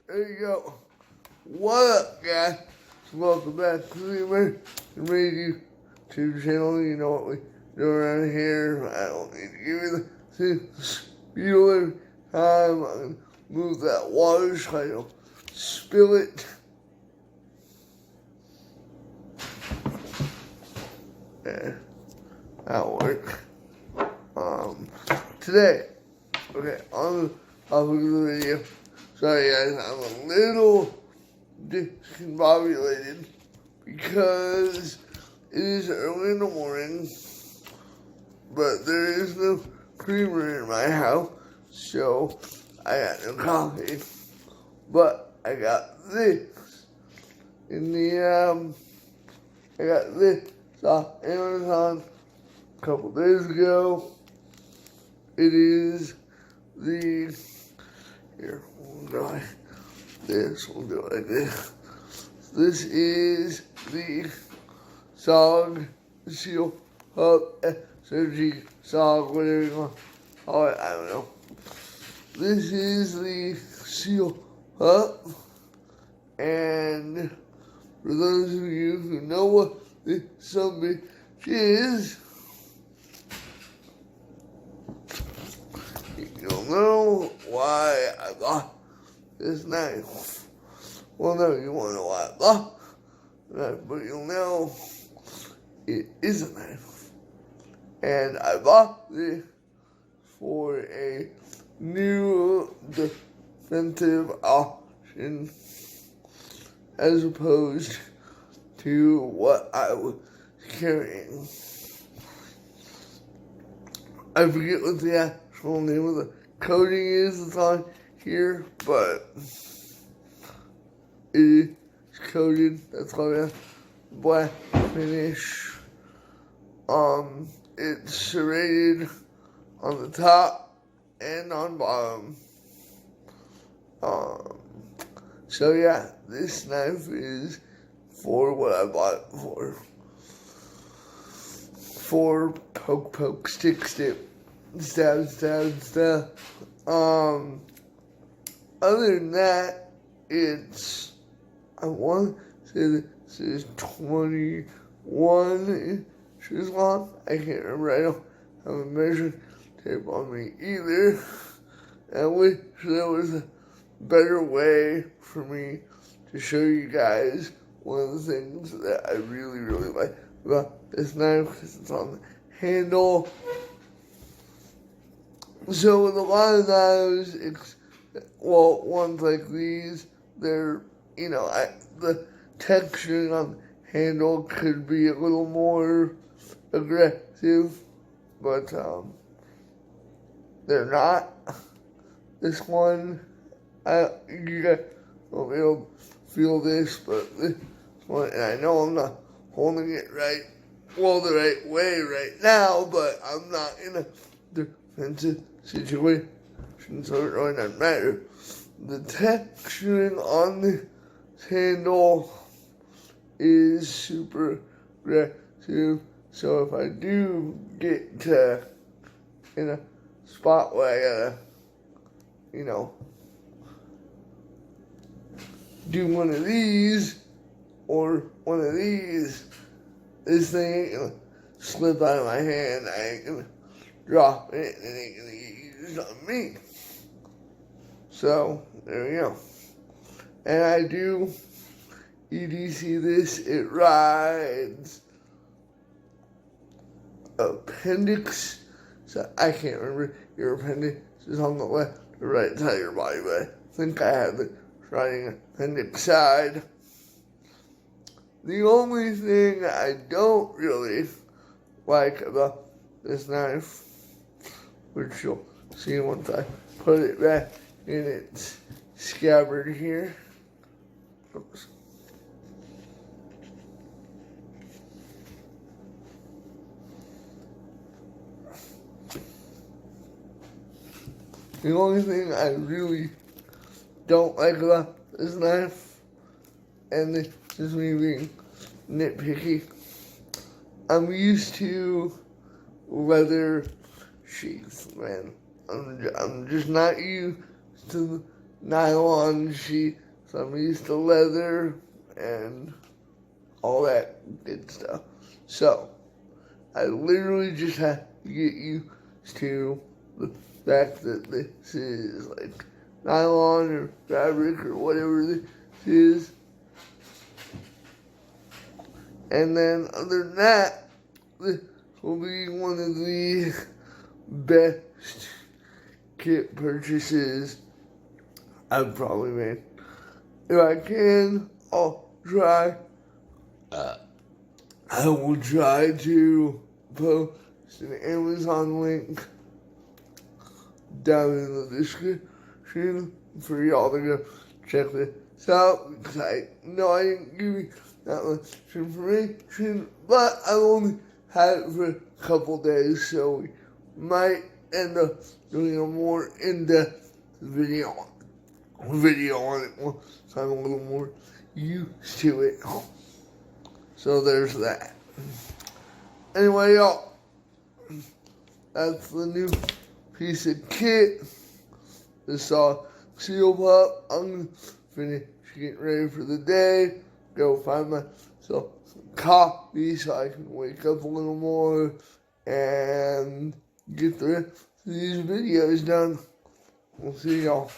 There you go. What up, guys? Welcome back to the American YouTube channel. You know what we do around here. I don't need to give you the spiel every time. I'm going to move that water so I don't spill it. Yeah, that'll work. Today, okay, on the topic of the video, sorry guys, I'm a little discombobulated because it is early in the morning, but there is no creamer in my house, so I got no coffee. But I got this in the I got this off Amazon a couple days ago. It is the here. We'll do like this. We'll do it like this. This is the sealpup, surgery SOG, whatever you want to call it. I don't know. This is the sealpup, and for those of you who know what this sumbitch is, you'll know why I bought this knife. Well, no, you won't know why I bought the knife, but you'll know it is a knife. And I bought this for a new defensive option as opposed to what I was carrying. I forget what the actual name of the coating is that's on here, but it is coated. That's called a black finish. It's serrated on the top and on bottom. So yeah, this knife is for what I bought it for poke, stick, stab. Other than that, I want to say this is 21 inches long. I can't remember. I don't have a measuring tape on me either. I wish there was a better way for me to show you guys one of the things that I really, really like about this knife, because it's on the handle. So with a lot of knives, ones like these, they're, the texturing on the handle could be a little more aggressive, but they're not. This one, you guys won't be able to feel this, but this one, and I know I'm not holding it the right way right now, but I'm not in a defensive situation, so it really doesn't matter. The texturing on the handle is super aggressive, so if I do get in a spot where I gotta, do one of these or one of these, this thing ain't gonna slip out of my hand. I ain't gonna drop it, and it ain't gonna get used on me. So, there we go. And I do EDC this. It rides appendix. So I can't remember your appendix is on the left or right side of your body, but I think I have it riding appendix side. The only thing I don't really like about this knife, which you'll see once I put it back in its scabbard here. Oops. The only thing I really don't like about this knife, and this is me being nitpicky, I'm used to leather sheaths, man. I'm just not used to nylon sheet, some used to leather, and all that good stuff. So, I literally just have to get used to the fact that this is like nylon or fabric or whatever this is. And then other than that, this will be one of the best kit purchases I've probably made. If I can, I'll try. I will try to post an Amazon link down in the description for y'all to go check this out, because I know I didn't give you that much information, but I've only had it for a couple days, so we might end up doing a more in-depth video on it once I'm a little more used to it. So there's that. Anyway, y'all, that's the new piece of kit. This sealpup. I'm gonna finish getting ready for the day. Go find myself some coffee so I can wake up a little more and get the rest of these videos done. We'll see y'all.